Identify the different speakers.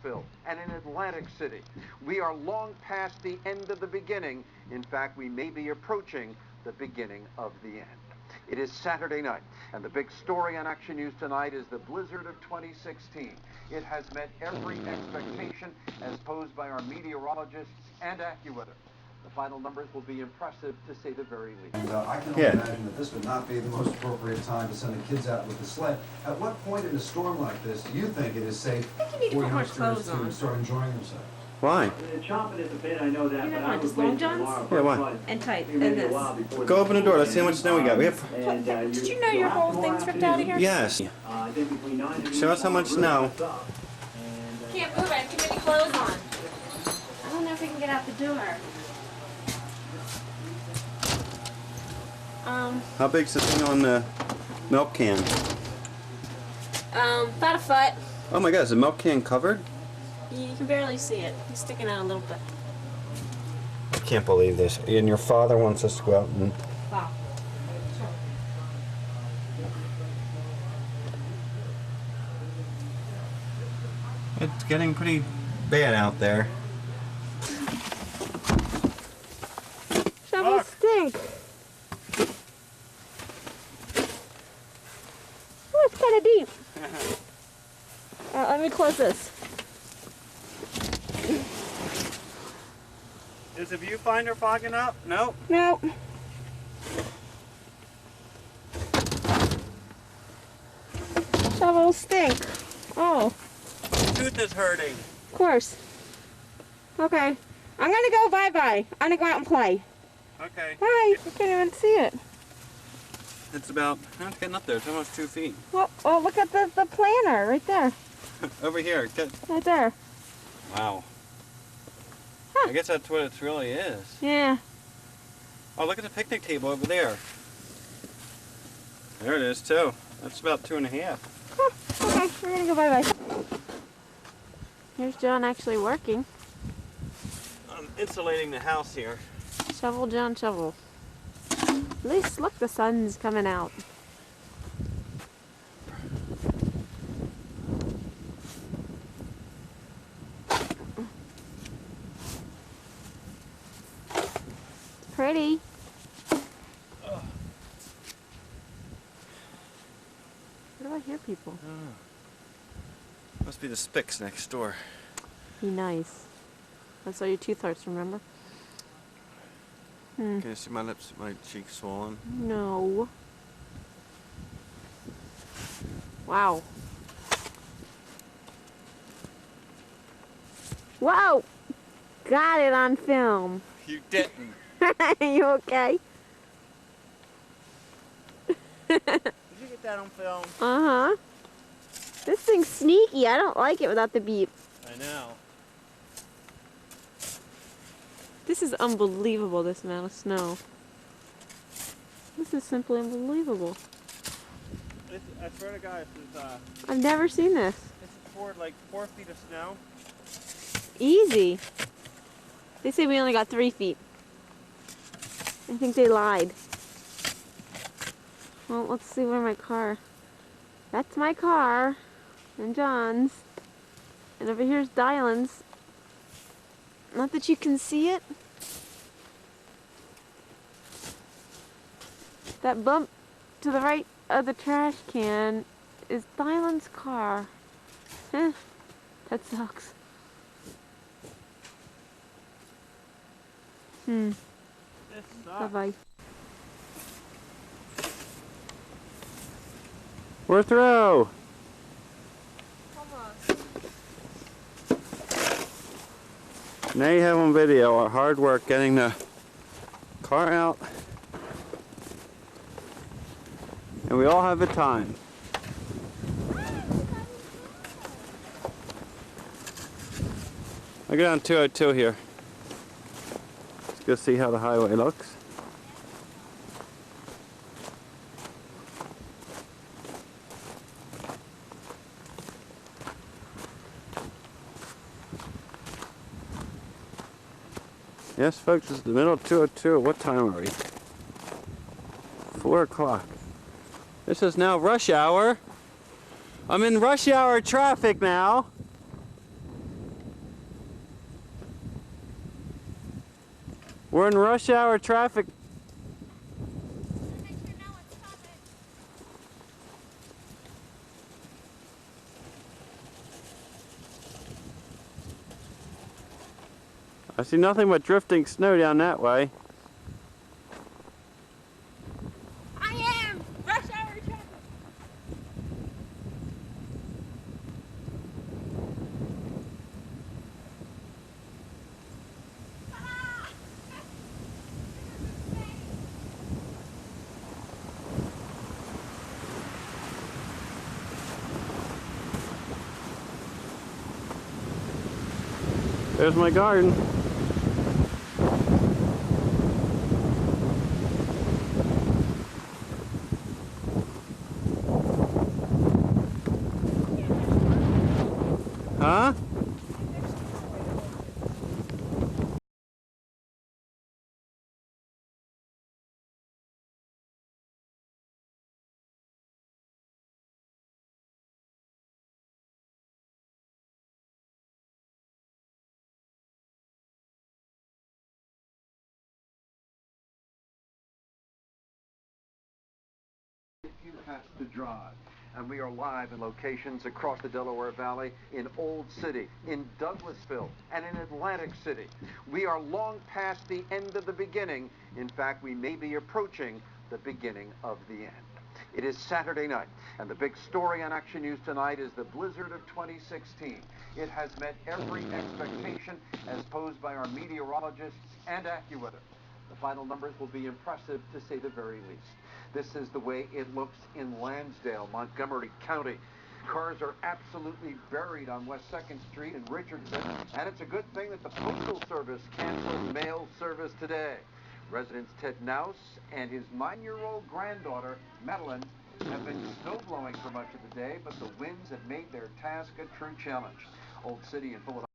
Speaker 1: Nashville and in Atlantic City. We are long past the end of the beginning. In fact, we may be approaching the beginning of the end. It is Saturday night, and the big story on Action News tonight is the blizzard of 2016. It has met every expectation as posed by our meteorologists and AccuWeather. The final numbers will be impressive, to say the very least.
Speaker 2: And I can only imagine that this would not be the most appropriate time to send the kids out with the sled. At what point in a storm like this do you think it is safe for youngsters to start enjoying themselves?
Speaker 3: Why?
Speaker 4: Chomping at the bit, I know that.
Speaker 5: You
Speaker 4: but
Speaker 5: have
Speaker 4: I
Speaker 5: one,
Speaker 4: was
Speaker 5: just long
Speaker 4: waiting
Speaker 5: johns?
Speaker 4: tomorrow.
Speaker 3: Yeah, why?
Speaker 5: And tight,
Speaker 4: Maybe
Speaker 5: and
Speaker 4: a
Speaker 5: this.
Speaker 4: while before
Speaker 3: Go open the door. Let's see how much snow we got. We have.
Speaker 5: Did you know your whole thing's ripped out of here?
Speaker 3: Yes.
Speaker 4: I think between 9 and
Speaker 3: Show us how much snow.
Speaker 5: Can't move, I have too many clothes on. I don't know if we can get out the door.
Speaker 3: How big's the thing on the milk can?
Speaker 5: About a foot.
Speaker 3: Oh my God, is the milk can covered?
Speaker 5: You can barely see it. It's sticking out a little bit.
Speaker 3: I can't believe this. And your father wants us to go out and...
Speaker 5: Wow.
Speaker 3: It's getting pretty bad out there.
Speaker 5: Shovels stink. Oh, it's kind of deep. Let me close this.
Speaker 3: Is the viewfinder fogging up? Nope.
Speaker 5: Nope. Shovels stink. Oh,
Speaker 3: Tooth is hurting.
Speaker 5: of course. Okay. I'm gonna go bye-bye. I'm gonna go out and play.
Speaker 3: Okay.
Speaker 5: Bye. I can't even see it.
Speaker 3: It's about, it's getting up there. It's almost 2 feet.
Speaker 5: Well, oh, look at the planter right there.
Speaker 3: Over here.
Speaker 5: Right there.
Speaker 3: Wow.
Speaker 5: Huh.
Speaker 3: I guess that's what it really is.
Speaker 5: Yeah.
Speaker 3: Oh, look at the picnic table over there. There it is, too. That's about 2.5.
Speaker 5: Huh. Okay, we're gonna go bye-bye. Here's John actually working.
Speaker 3: I'm insulating the house here.
Speaker 5: Shovel, John, shovel. At least, look, the sun's coming out. It's pretty. Where do I hear people?
Speaker 3: Must be the Spicks next door.
Speaker 5: Be nice. That's all your tooth hurts, remember?
Speaker 3: Can you see my lips, my cheeks swollen?
Speaker 5: No. Wow. Whoa! Got it on film.
Speaker 3: You didn't.
Speaker 5: Are you okay?
Speaker 3: Did you get that on film?
Speaker 5: Uh-huh. This thing's sneaky. I don't like it without the beep.
Speaker 3: I know.
Speaker 5: This is unbelievable, this amount of snow. This is simply unbelievable.
Speaker 3: I swear to God, this is,
Speaker 5: I've never seen this.
Speaker 3: this is like 4 feet of snow.
Speaker 5: Easy. They say we only got 3 feet. I think they lied. Well, let's see where my car... That's my car. And John's. And over here's Dylan's. Not that you can see it. That bump to the right of the trash can is Dylan's car. That sucks.
Speaker 3: This sucks.
Speaker 5: Bye-bye.
Speaker 3: We're through. Now you have on video our hard work getting the car out. And we all have a time. I go down 202 here. Let's go see how the highway looks. Yes, folks, it's the middle of 202. What time are we? 4 o'clock. This is now rush hour. I'm in rush hour traffic now. We're in rush hour traffic. I see nothing but drifting snow down that way.
Speaker 5: I am! Rush hour traffic!
Speaker 3: There's my garden. Huh?
Speaker 1: If you have to drive. And we are live in locations across the Delaware Valley, in Old City, in Douglasville, and in Atlantic City. We are long past the end of the beginning. In fact, we may be approaching the beginning of the end. It is Saturday night, and the big story on Action News tonight is the blizzard of 2016. It has met every expectation as posed by our meteorologists and AccuWeather. The final numbers will be impressive, to say the very least. This is the way it looks in Lansdale, Montgomery County. Cars are absolutely buried on West 2nd Street in Richardson, and it's a good thing that the Postal Service canceled mail service today. Residents Ted Nouse and his 9-year-old granddaughter, Madeline, have been snowblowing for much of the day, but the winds have made their task a true challenge. Old City and Philadelphia